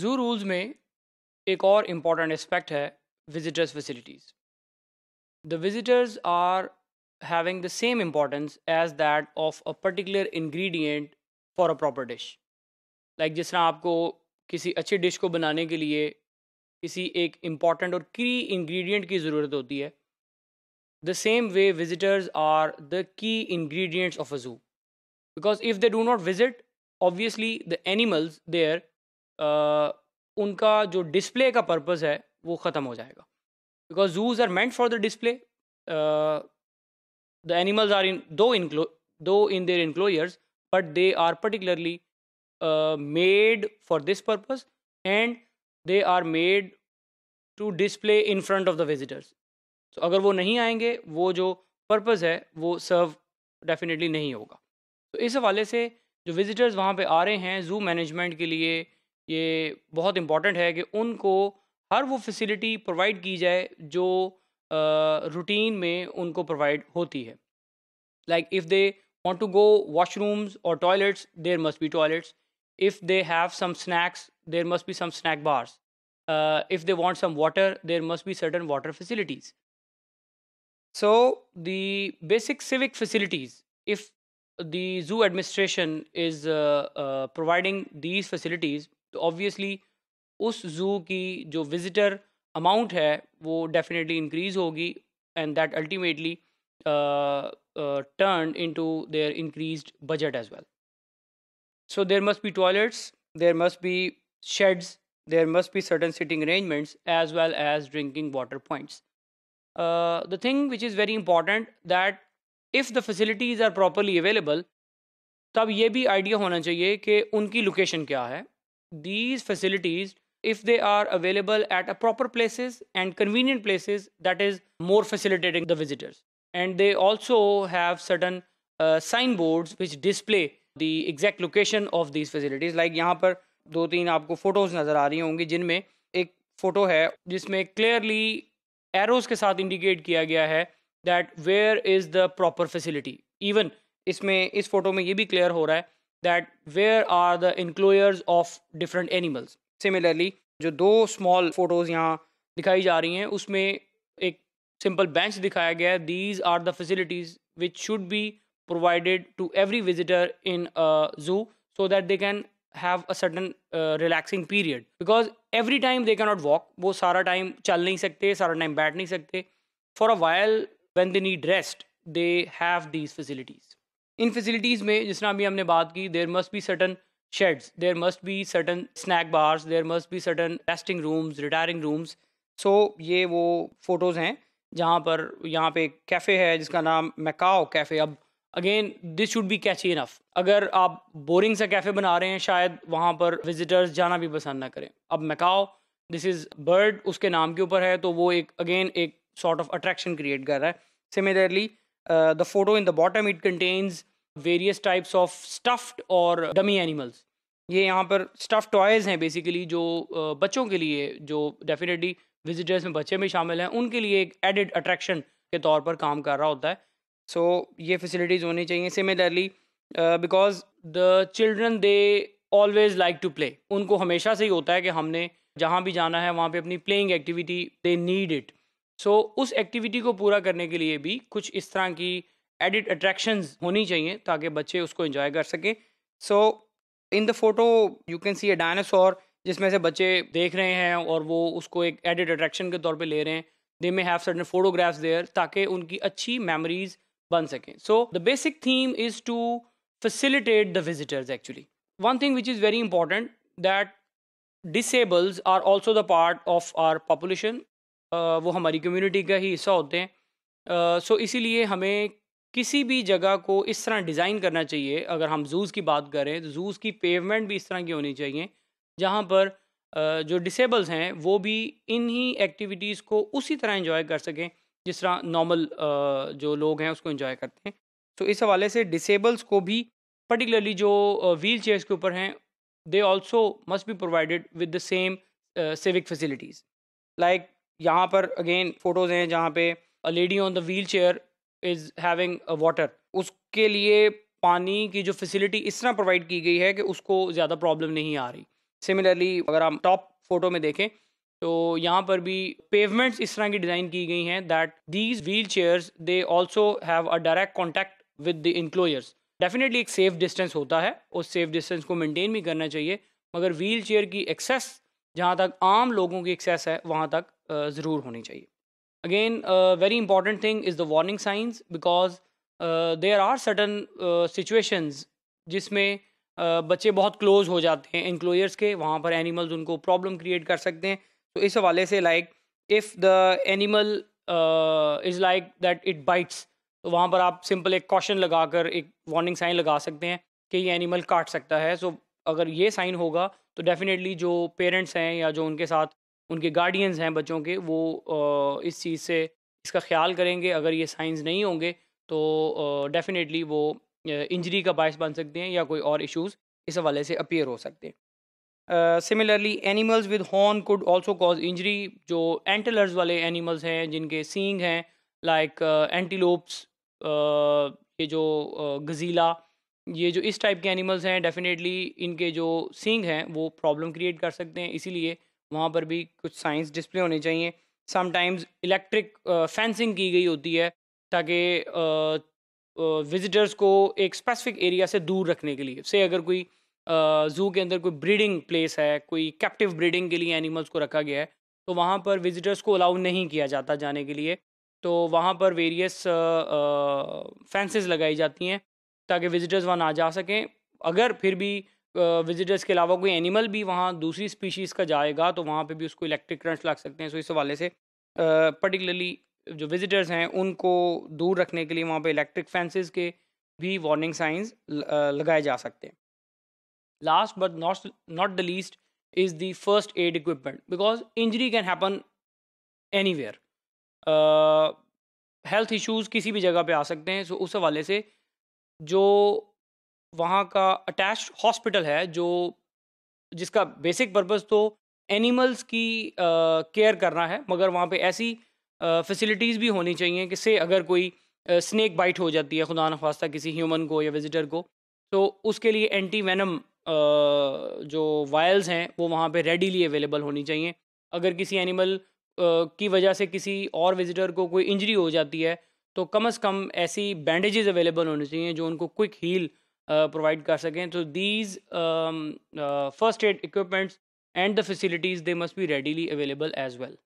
जू रूल्स में एक और इम्पॉर्टेंट एस्पेक्ट है visitors facilities. The visitors are having the same importance as that of a particular ingredient for a proper dish. Like जिस तरह आपको किसी अच्छी डिश को बनाने के लिए किसी एक इम्पॉर्टेंट और की इंग्रेडिएंट की ज़रूरत होती है, the same way visitors are the key ingredients of a zoo. Because if they do not visit, obviously the animals there, उनका जो डिस्प्ले का पर्पस है वो ख़त्म हो जाएगा. Because zoos are meant for the display. uh, the animals are though in their enclosures, but they are particularly made for this purpose, and they are made to display in front of the visitors. So अगर वो नहीं आएंगे, वो जो purpose है वो सर्व definitely नहीं होगा. तो इस हवाले से जो विजिटर्स वहाँ पे आ रहे हैं, ज़ू मैनेजमेंट के लिए ये बहुत इम्पॉर्टेंट है कि उनको हर वो फैसिलिटी प्रोवाइड की जाए जो रूटीन में उनको प्रोवाइड होती है. Like if they want to go washrooms or toilets, there must be toilets. If they have some snacks, there must be some snack bars. If they want some water, there must be certain water facilities. So the basic civic facilities, if the zoo administration is providing these facilities, तो obviously उस zoo की जो visitor amount है वो definitely increase होगी, and that ultimately turned into their increased budget as well. So there must be toilets, there must be sheds, there must be certain sitting arrangements as well as drinking water points. The thing which is very important, that if the facilities are properly available, तब ये भी idea होना चाहिए कि उनकी location क्या है. These facilities, if they are available at a proper places and convenient places, that is more facilitating the visitors. And they also have certain signboards which display the exact location of these facilities. Like यहाँ पर दो तीन आपको photos नज़र आ रही होंगी, जिनमें एक फ़ोटो है जिसमें क्लियरली एरोज के साथ इंडिकेट किया गया है that where is the proper facility. Even इसमें इस फोटो में ये भी क्लियर हो रहा है that where are the enclosures of different animals. Similarly जो दो स्मॉल फोटोज़ यहाँ दिखाई जा रही हैं, उसमें एक सिंपल बेंच दिखाया गया है. These are the facilities which should be provided to every visitor in a zoo, so that they can have a certain relaxing period, because every time they cannot walk. वो सारा time चल नहीं सकते, सारा time बैठ नहीं सकते. For a while when they need rest, they have these facilities. In facilities में जिस तरह अभी हमने बात की, there must be certain sheds, there must be certain snack bars, there must be certain resting rooms, retiring rooms. So ये वो photos हैं जहाँ पर यहाँ पे एक कैफ़े है जिसका नाम मैकाओ कैफ़े. अब again this should be catchy enough. अगर आप बोरिंग सा कैफ़े बना रहे हैं, शायद वहाँ पर विजिटर्स जाना भी पसंद ना करें. अब मैकाओ, दिस इज़ बर्ड उसके नाम के ऊपर है, तो वो एक अगेन एक सॉर्ट ऑफ अट्रैक्शन क्रिएट कर रहा है. Similarly the photo in the bottom, it contains various types of stuffed और डमी एनिमल्स. ये यहाँ पर स्टफ टॉयज़ हैं बेसिकली, जो बच्चों के लिए, जो डेफिनेटली विजिटर्स में बच्चे में शामिल हैं, उनके लिए एक एडिड अट्रैक्शन के तौर पर काम कर रहा होता है. सो ये फैसिलिटीज़ होनी चाहिए. Similarly because the children they always like to play. उनको हमेशा से ही होता है कि हमने जहाँ भी जाना है वहाँ पे अपनी playing activity, they need it. So उस एक्टिविटी को पूरा करने के लिए भी कुछ इस तरह की एडिड अट्रैक्शंस होनी चाहिए ताकि बच्चे उसको एंजॉय कर सकें. So in the photo you can see a dinosaur, जिसमें से बच्चे देख रहे हैं और वो उसको एक एडिड अट्रैक्शन के तौर पे ले रहे हैं. They may have certain photographs there ताकि उनकी अच्छी मेमोरीज बन सकें. So the basic theme is to facilitate the visitors actually. One thing which is very important, that disables are also the part of our population. वो हमारी community का ही हिस्सा होते हैं. सो इसीलिए हमें किसी भी जगह को इस तरह डिज़ाइन करना चाहिए. अगर हम जूज़ की बात करें तो जूज़ की पेवमेंट भी इस तरह की होनी चाहिए जहाँ पर जो डिसेबल्स हैं वो भी इन्हीं एक्टिविटीज़ को उसी तरह एंजॉय कर सकें जिस तरह नॉर्मल जो लोग हैं उसको एंजॉय करते हैं. तो इस हवाले से डिसेबल्स को भी, पर्टिकुलरली जो व्हील चेयर्स के ऊपर हैं, they also must be provided with the same civic facilities. Like यहाँ पर अगेन फोटोज़ हैं जहाँ पे a lady on the wheel chair is having a water. उसके लिए पानी की जो फैसिलिटी इस तरह प्रोवाइड की गई है कि उसको ज़्यादा प्रॉब्लम नहीं आ रही. सिमिलरली अगर आप टॉप फोटो में देखें तो यहाँ पर भी पेवमेंट्स इस तरह की डिज़ाइन की गई हैं that these wheel chairs they also have a direct contact with the enclosures. Definitely एक सेफ डिस्टेंस होता है, उस सेफ डिस्टेंस को मेंटेन भी करना चाहिए, मगर व्हील चेयर की एक्सेस जहाँ तक आम लोगों की एक्सेस है वहाँ तक ज़रूर होनी चाहिए। Again very important thing is the warning signs because there are certain situations जिसमें बच्चे बहुत क्लोज हो जाते हैं एनक्लोजर्स के, वहाँ पर एनिमल्स उनको प्रॉब्लम क्रिएट कर सकते हैं। तो इस हवाले से like if the animal is like that it bytes, तो वहाँ पर आप सिंपल एक कॉशन लगाकर एक वार्निंग साइन लगा सकते हैं कि ये एनिमल काट सकता है। सो अगर ये साइन होगा तो डेफिनेटली जो पेरेंट्स हैं या जो उनके साथ उनके गार्डियंस हैं बच्चों के, वो इस चीज़ से इसका ख्याल करेंगे। अगर ये साइंस नहीं होंगे तो डेफिनेटली वो इंजरी का बायस बन सकते हैं या कोई और इश्यूज़ इस हवाले से अपीयर हो सकते हैं। Similarly animals with horn could also cause injury. जो एंटलर्स वाले एनिमल्स हैं जिनके सींग हैं लाइक एंटीलोप्स, ये जो गजीला, ये जो इस टाइप के एनिमल्स हैं डेफिनेटली इनके जो सींग हैं वो प्रॉब्लम क्रिएट कर सकते हैं, इसीलिए वहाँ पर भी कुछ साइंस डिस्प्ले होने चाहिए। समटाइम्स इलेक्ट्रिक फेंसिंग की गई होती है ताकि विजिटर्स को एक स्पेसिफिक एरिया से दूर रखने के लिए। से अगर कोई ज़ू के अंदर कोई ब्रीडिंग प्लेस है, कोई कैप्टिव ब्रीडिंग के लिए एनिमल्स को रखा गया है, तो वहाँ पर विजिटर्स को अलाउ नहीं किया जाता जाने के लिए। तो वहाँ पर वेरियस फेंसेस लगाई जाती हैं ताकि विजिटर्स वहाँ ना जा सकें। अगर फिर भी विजिटर्स के अलावा कोई एनिमल भी वहाँ दूसरी स्पीशीज़ का जाएगा तो वहाँ पे भी उसको इलेक्ट्रिक करंट्स लग सकते हैं। सो इस हवाले से पर्टिकुलरली जो विजिटर्स हैं उनको दूर रखने के लिए वहाँ पे इलेक्ट्रिक फेंसेस के भी वार्निंग साइंस लगाए जा सकते हैं। Last but not the least is the first aid equipment because injury can happen anywhere. Health issues किसी भी जगह पे आ सकते हैं। सो उस हवाले से जो वहाँ का अटैच्ड हॉस्पिटल है, जो जिसका बेसिक पर्पस तो एनिमल्स की केयर करना है, मगर वहाँ पे ऐसी फैसिलिटीज़ भी होनी चाहिए कि से अगर कोई स्नेक बाइट हो जाती है खुदा न खास्ता किसी ह्यूमन को या विजिटर को, तो उसके लिए एंटी वेनम जो वायल्स हैं वो वहाँ पे रेडीली अवेलेबल होनी चाहिए। अगर किसी एनिमल की वजह से किसी और विजिटर को कोई इंजरी हो जाती है तो कम से कम ऐसी बैंडेजेस अवेलेबल होनी चाहिए जो उनको क्विक हील प्रोवाइड कर सकें। तो these first aid equipments and the facilities they must be readily available as well.